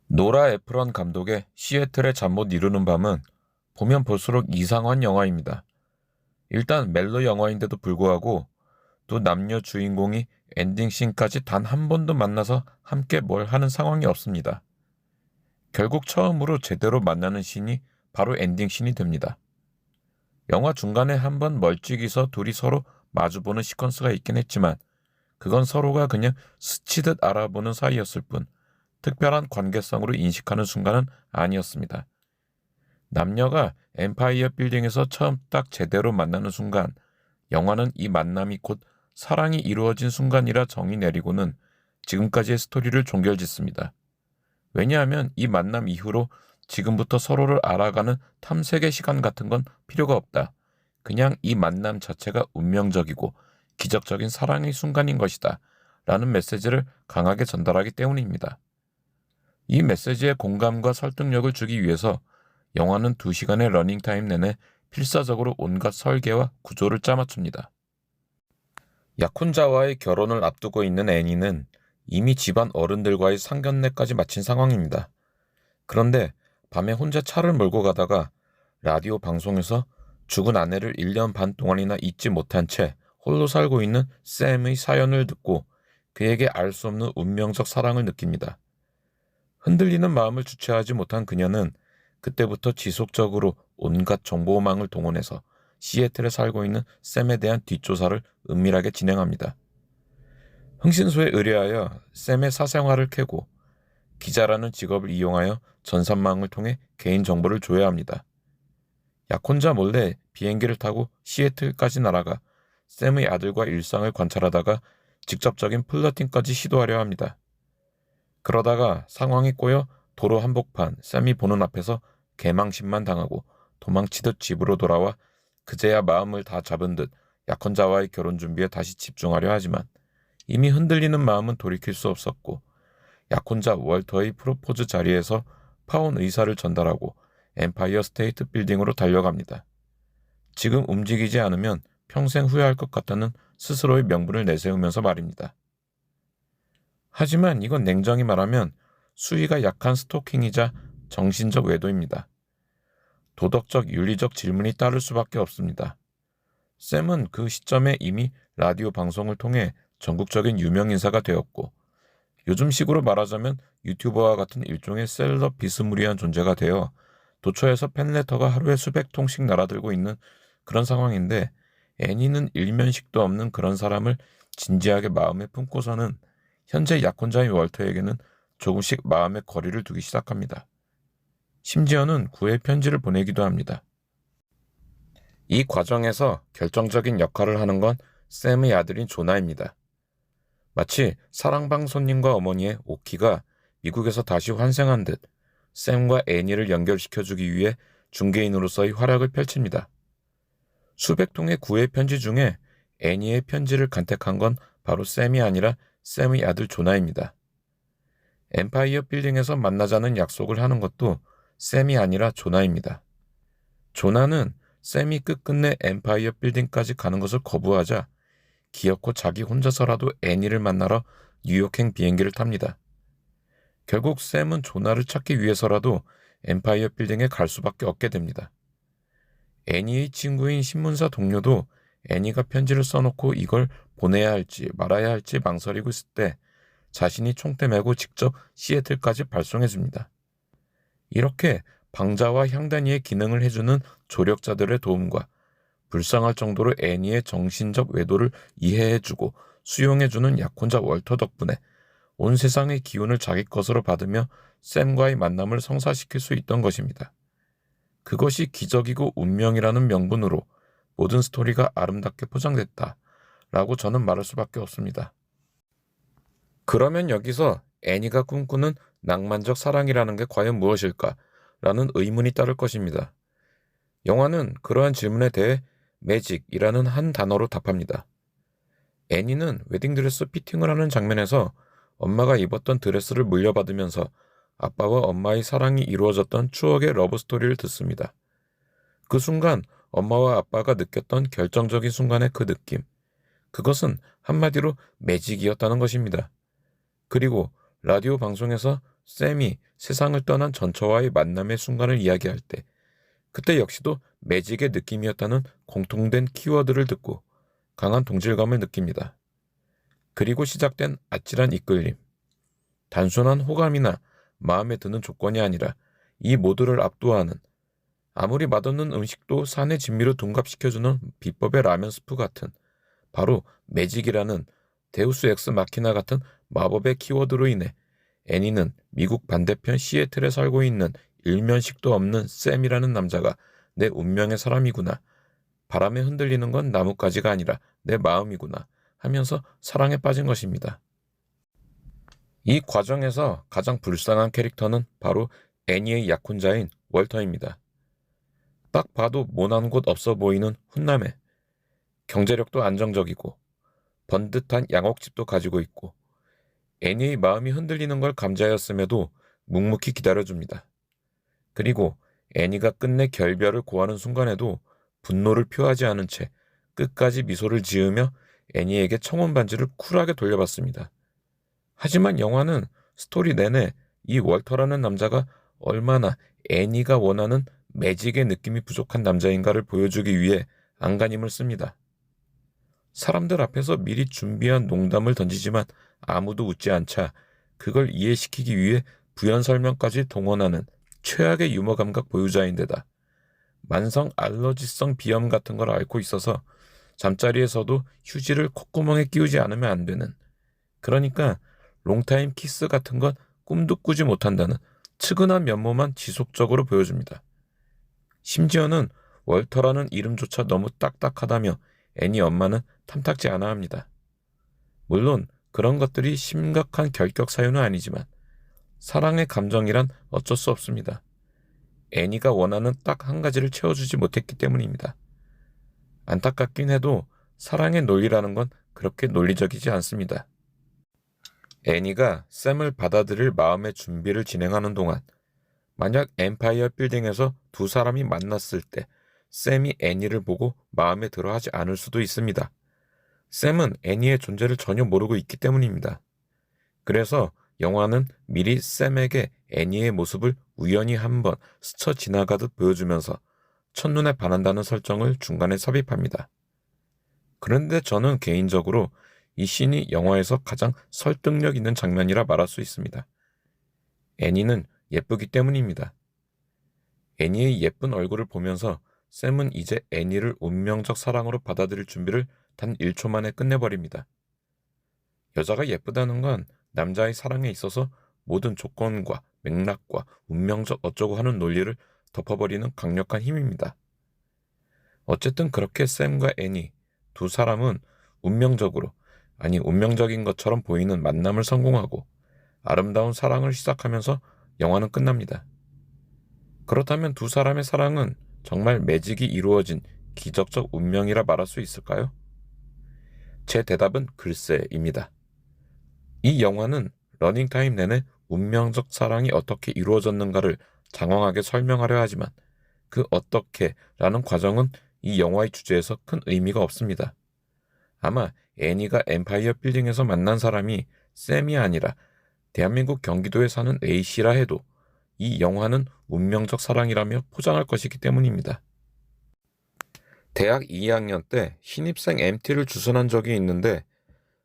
노라 에프런 감독의 시애틀의 잠 못 이루는 밤은 보면 볼수록 이상한 영화입니다. 일단 멜로 영화인데도 불구하고 두 남녀 주인공이 엔딩 씬까지 단 한 번도 만나서 함께 뭘 하는 상황이 없습니다. 결국 처음으로 제대로 만나는 씬이 바로 엔딩 씬이 됩니다. 영화 중간에 한 번 멀찍이서 둘이 서로 마주보는 시퀀스가 있긴 했지만 그건 서로가 그냥 스치듯 알아보는 사이였을 뿐 특별한 관계성으로 인식하는 순간은 아니었습니다. 남녀가 엠파이어 빌딩에서 처음 딱 제대로 만나는 순간, 영화는 이 만남이 곧 사랑이 이루어진 순간이라 정의 내리고는 지금까지의 스토리를 종결짓습니다. 왜냐하면 이 만남 이후로 지금부터 서로를 알아가는 탐색의 시간 같은 건 필요가 없다. 그냥 이 만남 자체가 운명적이고 기적적인 사랑의 순간인 것이다. 라는 메시지를 강하게 전달하기 때문입니다. 이 메시지에 공감과 설득력을 주기 위해서 영화는 2시간의 러닝타임 내내 필사적으로 온갖 설계와 구조를 짜맞춥니다. 약혼자와의 결혼을 앞두고 있는 애니는 이미 집안 어른들과의 상견례까지 마친 상황입니다. 그런데 밤에 혼자 차를 몰고 가다가 라디오 방송에서 죽은 아내를 1년 반 동안이나 잊지 못한 채 홀로 살고 있는 샘의 사연을 듣고 그에게 알 수 없는 운명적 사랑을 느낍니다. 흔들리는 마음을 주체하지 못한 그녀는 그때부터 지속적으로 온갖 정보망을 동원해서 시애틀에 살고 있는 샘에 대한 뒷조사를 은밀하게 진행합니다. 흥신소에 의뢰하여 샘의 사생활을 캐고 기자라는 직업을 이용하여 전산망을 통해 개인정보를 조회합니다. 약혼자 몰래 비행기를 타고 시애틀까지 날아가 샘의 아들과 일상을 관찰하다가 직접적인 플러팅까지 시도하려 합니다. 그러다가 상황이 꼬여 도로 한복판 샘이 보는 앞에서 개망신만 당하고 도망치듯 집으로 돌아와 그제야 마음을 다 잡은 듯 약혼자와의 결혼 준비에 다시 집중하려 하지만 이미 흔들리는 마음은 돌이킬 수 없었고 약혼자 월터의 프로포즈 자리에서 파혼 의사를 전달하고 엠파이어 스테이트 빌딩으로 달려갑니다. 지금 움직이지 않으면 평생 후회할 것 같다는 스스로의 명분을 내세우면서 말입니다. 하지만 이건 냉정히 말하면 수위가 약한 스토킹이자 정신적 외도입니다. 도덕적 윤리적 질문이 따를 수밖에 없습니다. 샘은 그 시점에 이미 라디오 방송을 통해 전국적인 유명 인사가 되었고 요즘식으로 말하자면 유튜버와 같은 일종의 셀럽 비스무리한 존재가 되어 도처에서 팬레터가 하루에 수백 통씩 날아들고 있는 그런 상황인데 애니는 일면식도 없는 그런 사람을 진지하게 마음에 품고서는 현재 약혼자인 월터에게는 조금씩 마음의 거리를 두기 시작합니다. 심지어는 구애 편지를 보내기도 합니다. 이 과정에서 결정적인 역할을 하는 건 샘의 아들인 조나입니다. 마치 사랑방 손님과 어머니의 오키가 미국에서 다시 환생한 듯 샘과 애니를 연결시켜주기 위해 중개인으로서의 활약을 펼칩니다. 수백 통의 구애 편지 중에 애니의 편지를 간택한 건 바로 샘이 아니라 샘의 아들 조나입니다. 엠파이어 빌딩에서 만나자는 약속을 하는 것도 샘이 아니라 조나입니다. 조나는 샘이 끝끝내 엠파이어 빌딩까지 가는 것을 거부하자 기어코 자기 혼자서라도 애니를 만나러 뉴욕행 비행기를 탑니다. 결국 샘은 조나를 찾기 위해서라도 엠파이어 빌딩에 갈 수밖에 없게 됩니다. 애니의 친구인 신문사 동료도 애니가 편지를 써놓고 이걸 보내야 할지 말아야 할지 망설이고 있을 때 자신이 총대 메고 직접 시애틀까지 발송해줍니다. 이렇게 방자와 향단이의 기능을 해주는 조력자들의 도움과 불쌍할 정도로 애니의 정신적 외도를 이해해주고 수용해주는 약혼자 월터 덕분에 온 세상의 기운을 자기 것으로 받으며 샘과의 만남을 성사시킬 수 있던 것입니다. 그것이 기적이고 운명이라는 명분으로 모든 스토리가 아름답게 포장됐다 라고 저는 말할 수밖에 없습니다. 그러면 여기서 애니가 꿈꾸는 낭만적 사랑이라는 게 과연 무엇일까? 라는 의문이 따를 것입니다. 영화는 그러한 질문에 대해 매직이라는 한 단어로 답합니다. 애니는 웨딩드레스 피팅을 하는 장면에서 엄마가 입었던 드레스를 물려받으면서 아빠와 엄마의 사랑이 이루어졌던 추억의 러브스토리를 듣습니다. 그 순간 엄마와 아빠가 느꼈던 결정적인 순간의 그 느낌. 그것은 한마디로 매직이었다는 것입니다. 그리고 라디오 방송에서 샘이 세상을 떠난 전처와의 만남의 순간을 이야기할 때 그때 역시도 매직의 느낌이었다는 공통된 키워드를 듣고 강한 동질감을 느낍니다. 그리고 시작된 아찔한 이끌림. 단순한 호감이나 마음에 드는 조건이 아니라 이 모두를 압도하는, 아무리 맛없는 음식도 산의 진미로 둔갑시켜주는 비법의 라면 스프 같은, 바로 매직이라는 데우스 엑스 마키나 같은 마법의 키워드로 인해 애니는 미국 반대편 시애틀에 살고 있는 일면식도 없는 샘이라는 남자가 내 운명의 사람이구나, 바람에 흔들리는 건 나뭇가지가 아니라 내 마음이구나 하면서 사랑에 빠진 것입니다. 이 과정에서 가장 불쌍한 캐릭터는 바로 애니의 약혼자인 월터입니다. 딱 봐도 모난 곳 없어 보이는 훈남에 경제력도 안정적이고 번듯한 양옥집도 가지고 있고 애니의 마음이 흔들리는 걸 감지하였음에도 묵묵히 기다려줍니다. 그리고 애니가 끝내 결별을 고하는 순간에도 분노를 표하지 않은 채 끝까지 미소를 지으며 애니에게 청혼 반지를 쿨하게 돌려받습니다. 하지만 영화는 스토리 내내 이 월터라는 남자가 얼마나 애니가 원하는 매직의 느낌이 부족한 남자인가를 보여주기 위해 안간힘을 씁니다. 사람들 앞에서 미리 준비한 농담을 던지지만 아무도 웃지 않자 그걸 이해시키기 위해 부연 설명까지 동원하는 최악의 유머 감각 보유자인데다 만성 알러지성 비염 같은 걸 앓고 있어서 잠자리에서도 휴지를 콧구멍에 끼우지 않으면 안 되는, 그러니까 롱타임 키스 같은 건 꿈도 꾸지 못한다는 측은한 면모만 지속적으로 보여줍니다. 심지어는 월터라는 이름조차 너무 딱딱하다며 애니 엄마는 탐탁지 않아 합니다. 물론 그런 것들이 심각한 결격 사유는 아니지만 사랑의 감정이란 어쩔 수 없습니다. 애니가 원하는 딱 한 가지를 채워주지 못했기 때문입니다. 안타깝긴 해도 사랑의 논리라는 건 그렇게 논리적이지 않습니다. 애니가 샘을 받아들일 마음의 준비를 진행하는 동안 만약 엠파이어 빌딩에서 두 사람이 만났을 때 샘이 애니를 보고 마음에 들어하지 않을 수도 있습니다. 샘은 애니의 존재를 전혀 모르고 있기 때문입니다. 그래서 영화는 미리 샘에게 애니의 모습을 우연히 한번 스쳐 지나가듯 보여주면서 첫눈에 반한다는 설정을 중간에 삽입합니다. 그런데 저는 개인적으로 이 씬이 영화에서 가장 설득력 있는 장면이라 말할 수 있습니다. 애니는 예쁘기 때문입니다. 애니의 예쁜 얼굴을 보면서 샘은 이제 애니를 운명적 사랑으로 받아들일 준비를 단 1초 만에 끝내버립니다. 여자가 예쁘다는 건 남자의 사랑에 있어서 모든 조건과 맥락과 운명적 어쩌고 하는 논리를 덮어버리는 강력한 힘입니다. 어쨌든 그렇게 샘과 애니 두 사람은 운명적으로, 아니 운명적인 것처럼 보이는 만남을 성공하고 아름다운 사랑을 시작하면서 영화는 끝납니다. 그렇다면 두 사람의 사랑은 정말 매직이 이루어진 기적적 운명이라 말할 수 있을까요? 제 대답은 글쎄입니다. 이 영화는 러닝타임 내내 운명적 사랑이 어떻게 이루어졌는가를 장황하게 설명하려 하지만 그 어떻게라는 과정은 이 영화의 주제에서 큰 의미가 없습니다. 아마 애니가 엠파이어 빌딩에서 만난 사람이 샘이 아니라 대한민국 경기도에 사는 A씨라 해도 이 영화는 운명적 사랑이라며 포장할 것이기 때문입니다. 대학 2학년 때 신입생 MT를 주선한 적이 있는데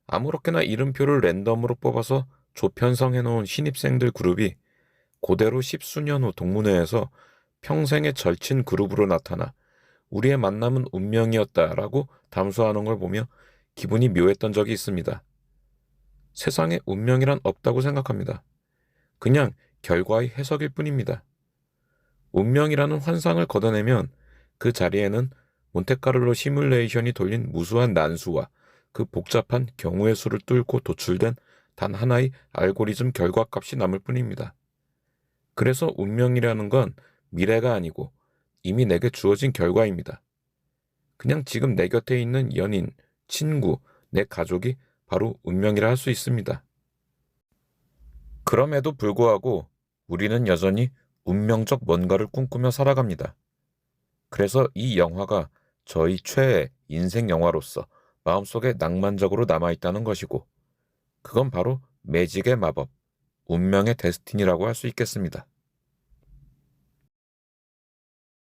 아무렇게나 이름표를 랜덤으로 뽑아서 조편성해놓은 신입생들 그룹이 그대로 10수년 후 동문회에서 평생의 절친 그룹으로 나타나 우리의 만남은 운명이었다라고 담소하는 걸 보며 기분이 묘했던 적이 있습니다. 세상에 운명이란 없다고 생각합니다. 그냥 결과의 해석일 뿐입니다. 운명이라는 환상을 걷어내면 그 자리에는 몬테카를로 시뮬레이션이 돌린 무수한 난수와 그 복잡한 경우의 수를 뚫고 도출된 단 하나의 알고리즘 결과값이 남을 뿐입니다. 그래서 운명이라는 건 미래가 아니고 이미 내게 주어진 결과입니다. 그냥 지금 내 곁에 있는 연인, 친구, 내 가족이 바로 운명이라 할 수 있습니다. 그럼에도 불구하고 우리는 여전히 운명적 뭔가를 꿈꾸며 살아갑니다. 그래서 이 영화가 저희 최애 인생 영화로서 마음속에 낭만적으로 남아있다는 것이고, 그건 바로 매직의 마법, 운명의 데스티니라고 할 수 있겠습니다.